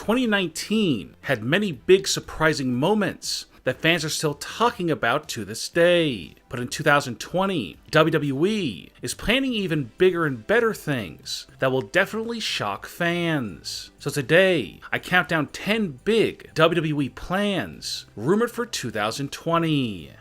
2019 had many big surprising moments that fans are still talking about to this day. But in 2020, WWE is planning even bigger and better things that will definitely shock fans. So today, I count down 10 big WWE plans rumored for 2020.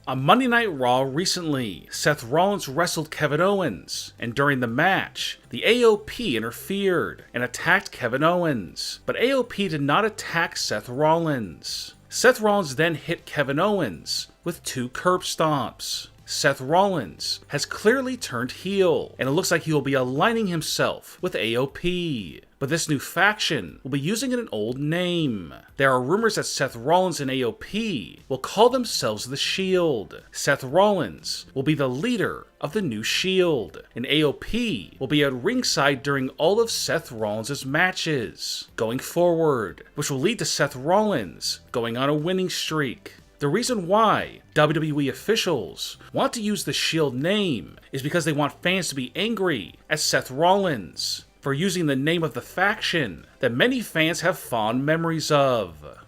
On Monday Night Raw recently, Seth Rollins wrestled Kevin Owens, and during the match, the AOP interfered and attacked Kevin Owens, but AOP did not attack Seth Rollins. Seth Rollins then hit Kevin Owens with 2 curb stomps. Seth Rollins has clearly turned heel, and it looks like he will be aligning himself with AOP. But this new faction will be using an old name. There are rumors that Seth Rollins and AOP will call themselves the Shield. Seth Rollins will be the leader of the new Shield, and AOP will be at ringside during all of Seth Rollins' matches going forward, which will lead to Seth Rollins going on a winning streak. The reason why WWE officials want to use the Shield name is because they want fans to be angry at Seth Rollins for using the name of the faction that many fans have fond memories of.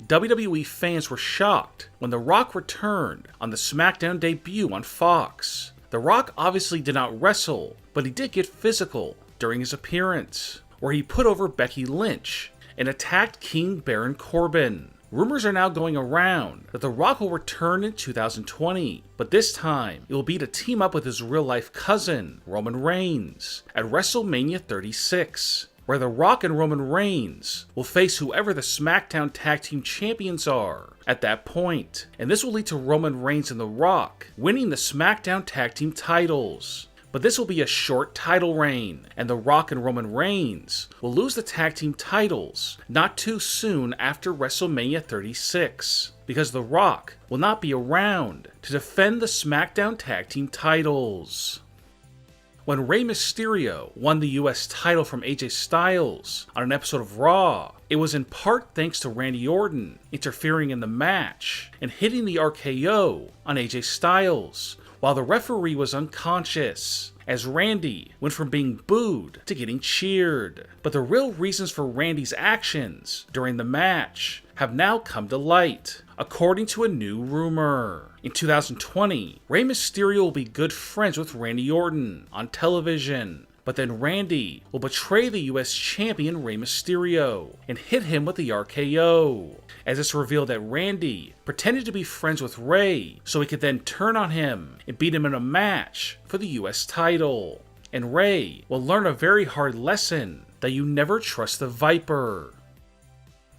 WWE fans were shocked when The Rock returned on the SmackDown debut on Fox. The Rock obviously did not wrestle, but he did get physical during his appearance, where he put over Becky Lynch and attacked King Baron Corbin. Rumors are now going around that The Rock will return in 2020, but this time it will be to team up with his real-life cousin, Roman Reigns, at WrestleMania 36, where The Rock and Roman Reigns will face whoever the SmackDown Tag Team Champions are at that point, and this will lead to Roman Reigns and The Rock winning the SmackDown Tag Team titles. But this will be a short title reign, and The Rock and Roman Reigns will lose the tag team titles not too soon after WrestleMania 36, because The Rock will not be around to defend the SmackDown tag team titles. When Rey Mysterio won the US title from AJ Styles on an episode of Raw, it was in part thanks to Randy Orton interfering in the match and hitting the RKO on AJ Styles, while the referee was unconscious, as Randy went from being booed to getting cheered. But the real reasons for Randy's actions during the match have now come to light, according to a new rumor. In 2020, Rey Mysterio will be good friends with Randy Orton on television, but then Randy will betray the US champion Rey Mysterio and hit him with the RKO, as it's revealed that Randy pretended to be friends with Rey so he could then turn on him and beat him in a match for the US title. And Rey will learn a very hard lesson that you never trust the Viper.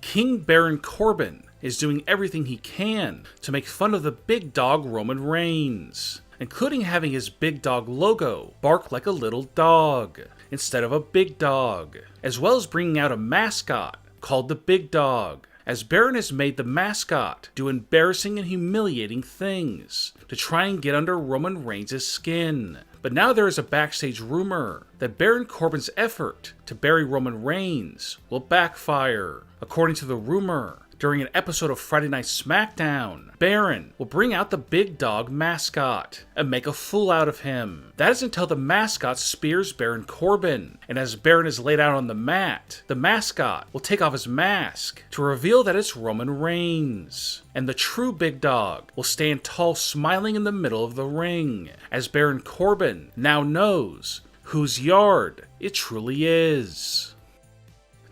King Baron Corbin is doing everything he can to make fun of the big dog Roman Reigns, including having his big dog logo bark like a little dog instead of a big dog, as well as bringing out a mascot called the Big Dog, as Baron has made the mascot do embarrassing and humiliating things to try and get under Roman Reigns' skin. But now there is a backstage rumor that Baron Corbin's effort to bury Roman Reigns will backfire. According to the rumor, during an episode of Friday Night SmackDown, Baron will bring out the Big Dog mascot and make a fool out of him. That is until the mascot spears Baron Corbin, and as Baron is laid out on the mat, the mascot will take off his mask to reveal that it's Roman Reigns. And the true Big Dog will stand tall smiling in the middle of the ring, as Baron Corbin now knows whose yard it truly is.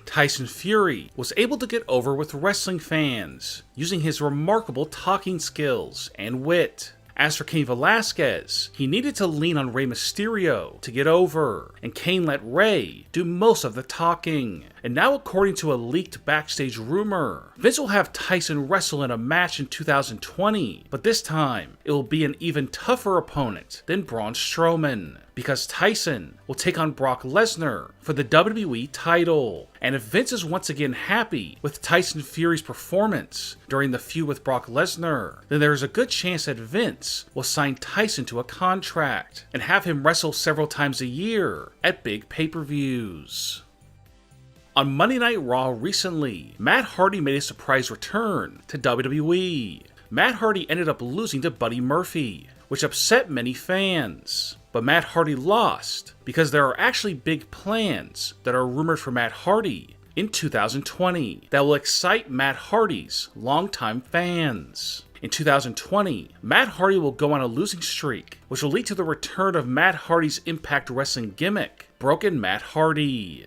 Tyson Fury was able to get over with wrestling fans using his remarkable talking skills and wit. As for Cain Velasquez, he needed to lean on Rey Mysterio to get over, and Cain let Rey do most of the talking. And now, according to a leaked backstage rumor, Vince will have Tyson wrestle in a match in 2020, but this time it will be an even tougher opponent than Braun Strowman, because Tyson will take on Brock Lesnar for the WWE title. And if Vince is once again happy with Tyson Fury's performance during the feud with Brock Lesnar, then there is a good chance that Vince will sign Tyson to a contract and have him wrestle several times a year at big pay-per-views. On Monday Night Raw recently, Matt Hardy made a surprise return to WWE. Matt Hardy ended up losing to Buddy Murphy, which upset many fans. But Matt Hardy lost because there are actually big plans that are rumored for Matt Hardy in 2020 that will excite Matt Hardy's longtime fans. In 2020, Matt Hardy will go on a losing streak, which will lead to the return of Matt Hardy's Impact Wrestling gimmick, Broken Matt Hardy.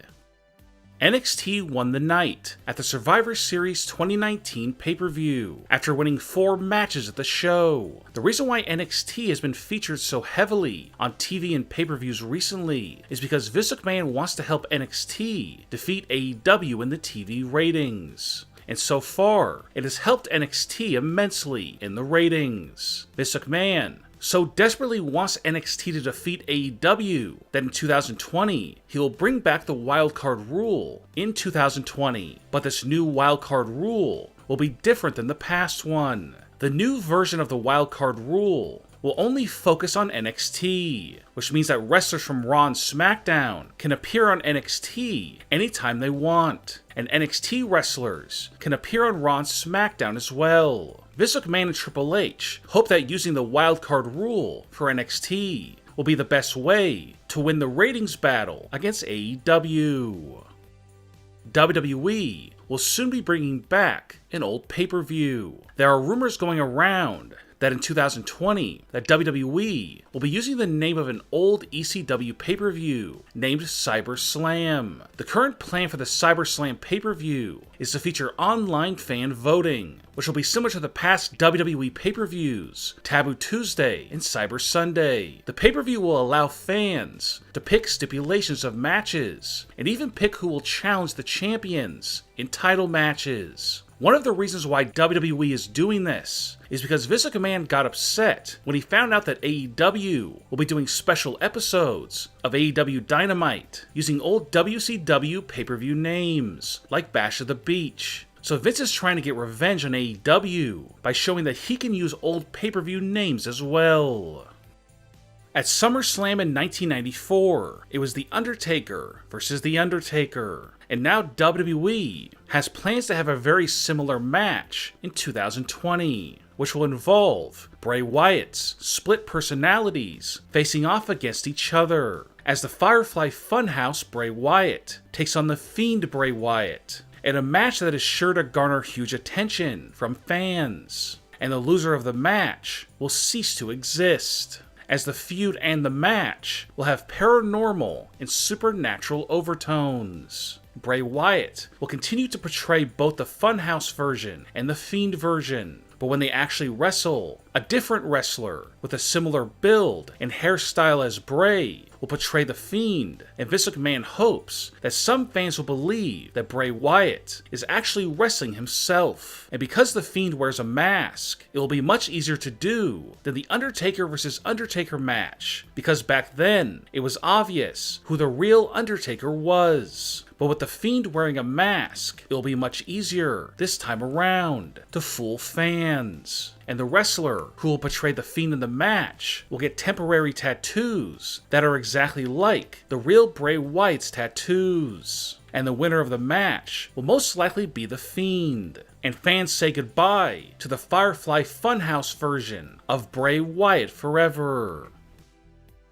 NXT won the night at the Survivor Series 2019 pay-per-view after winning 4 matches at the show. The reason why NXT has been featured so heavily on TV and pay-per-views recently is because Vince McMahon wants to help NXT defeat AEW in the TV ratings. And so far, it has helped NXT immensely in the ratings. Vince McMahon so desperately wants NXT to defeat AEW that in 2020, he will bring back the wildcard rule in 2020. But this new wildcard rule will be different than the past one. The new version of the wildcard rule will only focus on NXT, which means that wrestlers from Raw and SmackDown can appear on NXT anytime they want, and NXT wrestlers can appear on Raw and SmackDown as well. Vince McMahon and Triple H hope that using the wildcard rule for NXT will be the best way to win the ratings battle against AEW. WWE will soon be bringing back an old pay-per-view. There are rumors going around that in 2020, that WWE will be using the name of an old ECW pay-per-view named CyberSlam. The current plan for the CyberSlam pay-per-view is to feature online fan voting, which will be similar to the past WWE pay-per-views, Taboo Tuesday and Cyber Sunday. The pay-per-view will allow fans to pick stipulations of matches, and even pick who will challenge the champions in title matches. One of the reasons why WWE is doing this is because Vince McMahon got upset when he found out that AEW will be doing special episodes of AEW Dynamite using old WCW pay-per-view names, like Bash at the Beach. So Vince is trying to get revenge on AEW by showing that he can use old pay-per-view names as well. At SummerSlam in 1994, it was The Undertaker versus The Undertaker. And now WWE has plans to have a very similar match in 2020, which will involve Bray Wyatt's split personalities facing off against each other, as the Firefly Funhouse Bray Wyatt takes on the Fiend Bray Wyatt, in a match that is sure to garner huge attention from fans. And the loser of the match will cease to exist, as the feud and the match will have paranormal and supernatural overtones. Bray Wyatt will continue to portray both the Funhouse version and the Fiend version, but when they actually wrestle, a different wrestler with a similar build and hairstyle as Bray will portray the Fiend, and Vince McMahon hopes that some fans will believe that Bray Wyatt is actually wrestling himself. And because the Fiend wears a mask, it will be much easier to do than the Undertaker vs. Undertaker match, because back then, it was obvious who the real Undertaker was. But with the Fiend wearing a mask, it will be much easier this time around to fool fans. And the wrestler who will portray the Fiend in the match will get temporary tattoos that are exactly like the real Bray Wyatt's tattoos. And the winner of the match will most likely be the Fiend. And fans say goodbye to the Firefly Funhouse version of Bray Wyatt forever.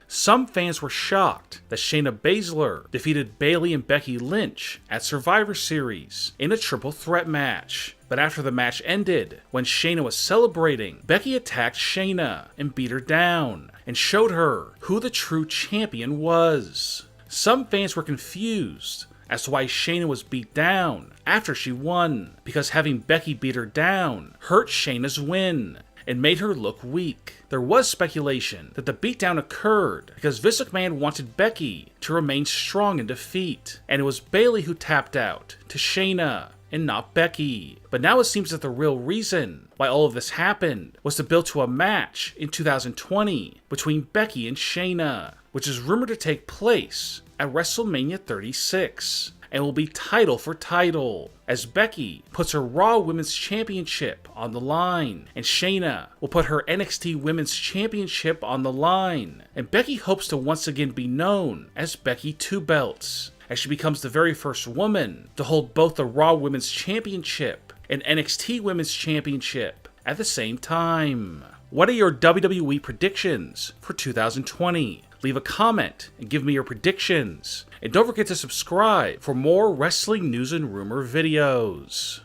Some fans were shocked that Shayna Baszler defeated Bayley and Becky Lynch at Survivor Series in a triple threat match. But after the match ended, when Shayna was celebrating, Becky attacked Shayna and beat her down, and showed her who the true champion was. Some fans were confused as to why Shayna was beat down after she won, because having Becky beat her down hurt Shayna's win and made her look weak. There was speculation that the beatdown occurred because Vince McMahon wanted Becky to remain strong in defeat, and it was Bayley who tapped out to Shayna and not Becky. But now it seems that the real reason why all of this happened was to build to a match in 2020 between Becky and Shayna, which is rumored to take place at WrestleMania 36. And will be title for title, as Becky puts her Raw Women's Championship on the line, and Shayna will put her NXT Women's Championship on the line. And Becky hopes to once again be known as Becky Two Belts, as she becomes the very first woman to hold both the Raw Women's Championship and NXT Women's Championship at the same time. What are your WWE predictions for 2020? leave a comment, and give me your predictions. And don't forget to subscribe for more wrestling news and rumor videos.